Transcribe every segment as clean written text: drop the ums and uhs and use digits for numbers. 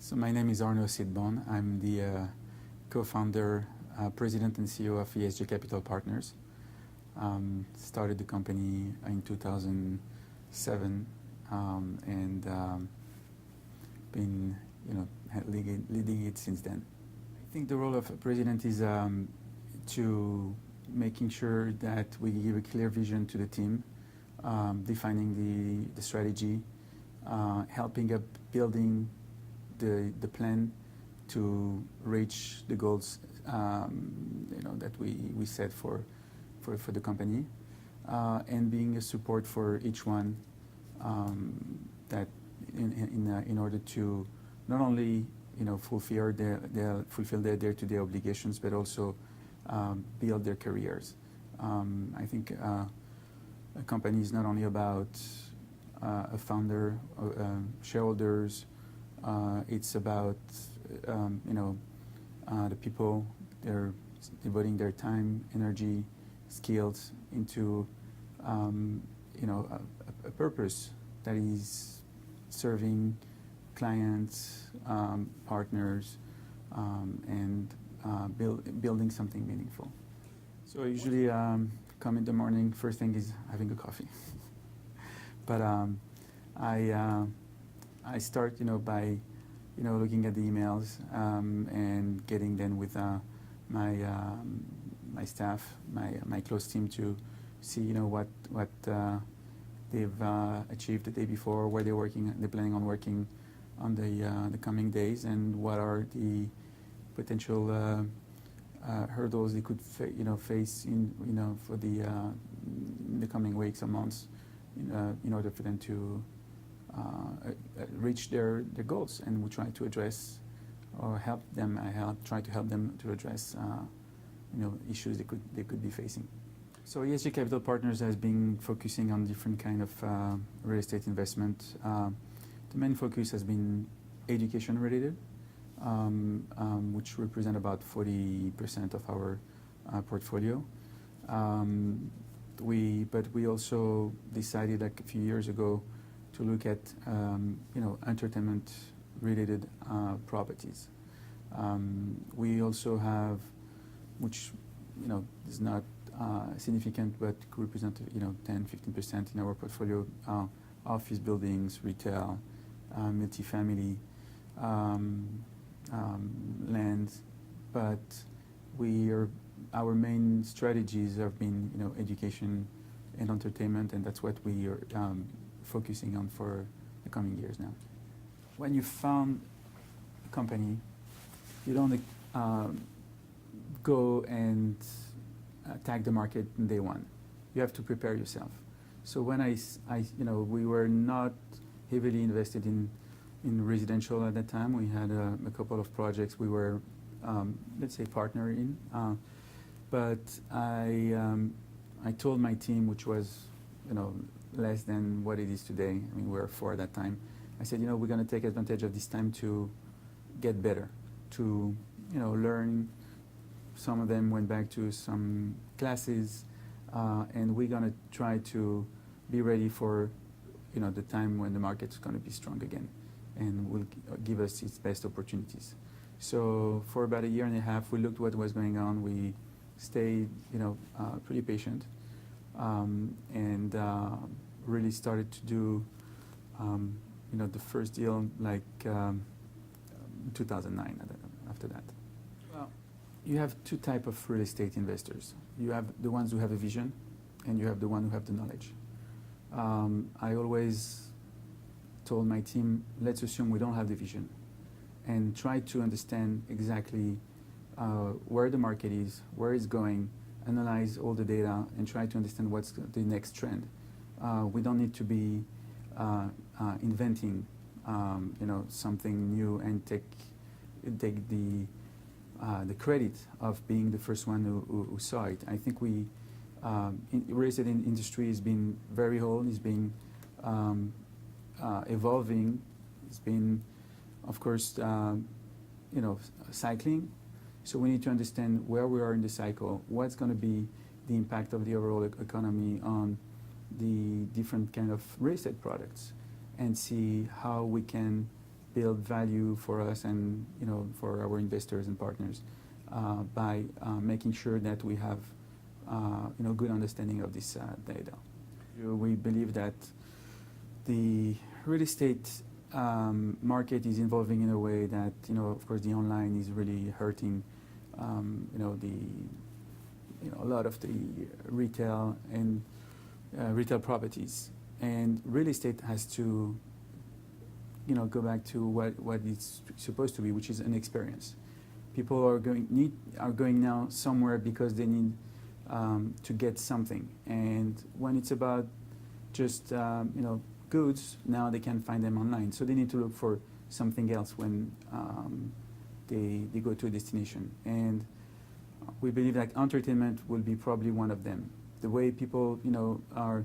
So my name is Arnaud Sitbon. I'm the co-founder, president and CEO of ESG Capital Partners. Started the company in 2007 and been leading it since then. I think the role of a president is to making sure that we give a clear vision to the team, defining the strategy, helping up building the plan to reach the goals that we set for the company, and being a support for each one that in order to not only fulfill their day-to-day obligations, but also build their careers. I think a company is not only about a founder, shareholders. It's about the people. They're devoting their time, energy, skills into a purpose that is serving clients, partners, and building something meaningful. So I usually come in the morning. First thing is having a coffee, but I start by looking at the emails and getting them with my staff, my close team, to see what they've achieved the day before, where they're planning on working on the coming days, and what are the potential hurdles they could face for the coming weeks or months in order for them to reach their goals. And we try to address or help them. Try to help them to address issues they could be facing. So ESG Capital Partners has been focusing on different kind of real estate investment. The main focus has been education related, which represent about 40% of our portfolio. But we also decided a few years ago to look at entertainment related properties. We also have, which is not significant, but could represent 10-15% in our portfolio, office buildings, retail, multifamily, land. But our main strategies have been education and entertainment, and that's what we are focusing on for the coming years now. When you found a company, you don't go and attack the market on day one. You have to prepare yourself. So when we were not heavily invested in residential at that time. We had a couple of projects we were, let's say, partner in. But I told my team, which was less than what it is today. I mean, we were 4 at that time. I said, we're going to take advantage of this time to get better, to learn. Some of them went back to some classes, and we're going to try to be ready for the time when the market's going to be strong again, and will give us its best opportunities. So for about 1.5 years, we looked what was going on. We stayed, pretty patient, and really started to do, the first deal like 2009. After that, well, you have 2 types of real estate investors. You have the ones who have a vision, and you have the ones who have the knowledge. I always told my team, let's assume we don't have the vision, and try to understand exactly where the market is, where it's going, analyze all the data, and try to understand what's the next trend. We don't need to be inventing, something new and take the credit of being the first one who saw it. I think real estate industry has been very old. It's been evolving. It's been, of course, cycling. So we need to understand where we are in the cycle, what's going to be the impact of the overall economy on the different kind of real estate products, and see how we can build value for us and for our investors and partners by making sure that we have good understanding of this data. We believe that the real estate market is evolving in a way that of course the online is really hurting a lot of the retail and retail properties, and real estate has to go back to what it's supposed to be, which is an experience. People are going now somewhere because they need to get something, and when it's about just goods, now they can find them online. So they need to look for something else when they go to a destination. And we believe that entertainment will be probably one of them. The way people are,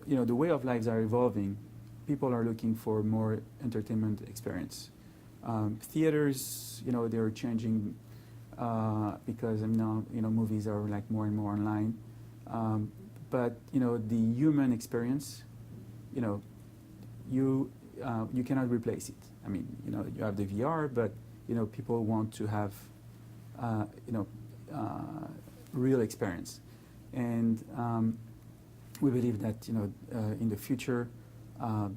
the way of lives are evolving. People are looking for more entertainment experience. Theaters, they're changing because now movies are like more and more online. But the human experience, you cannot replace it. I mean, you have the VR, but people want to have real experience, and we believe that in the future,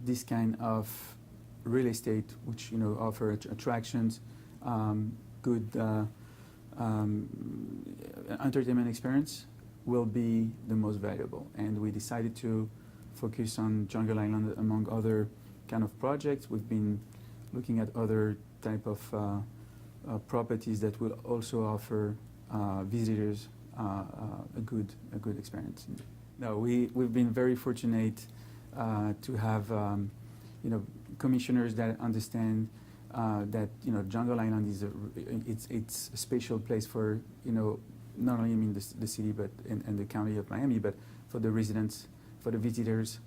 this kind of real estate, which offer attractions, good entertainment experience, will be the most valuable. And we decided to focus on Jungle Island among other kind of projects. We've been looking at other type of properties that will also offer visitors a good experience. No, we've been very fortunate to have commissioners that understand that Jungle Island is it's a special place for not only the city but and the county of Miami, but for the residents, for the visitors.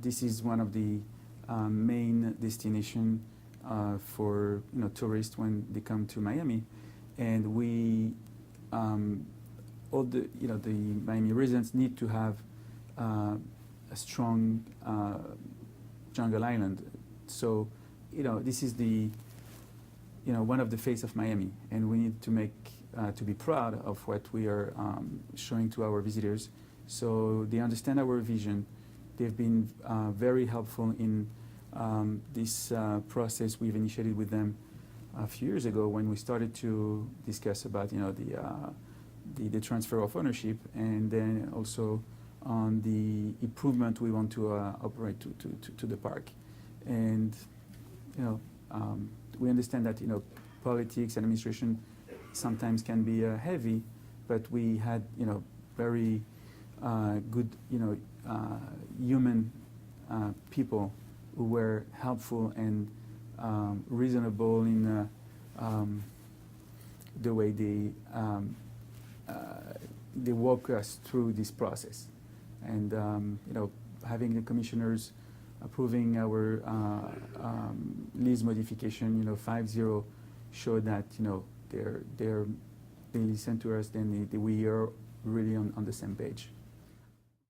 This is one of the main destination for tourists when they come to Miami, and we all the the Miami residents need to have a strong Jungle Island. So this is the one of the face of Miami, and we need to make to be proud of what we are showing to our visitors, so they understand our vision. They've been very helpful in this process we've initiated with them a few years ago when we started to discuss about the transfer of ownership, and then also on the improvement we want to operate to the park. And we understand that politics and administration sometimes can be heavy, but we had very good human people who were helpful and reasonable in the way they walk us through this process. And having the commissioners approving our lease modification, 5-0, showed that they listen to us. Then we are really on the same page.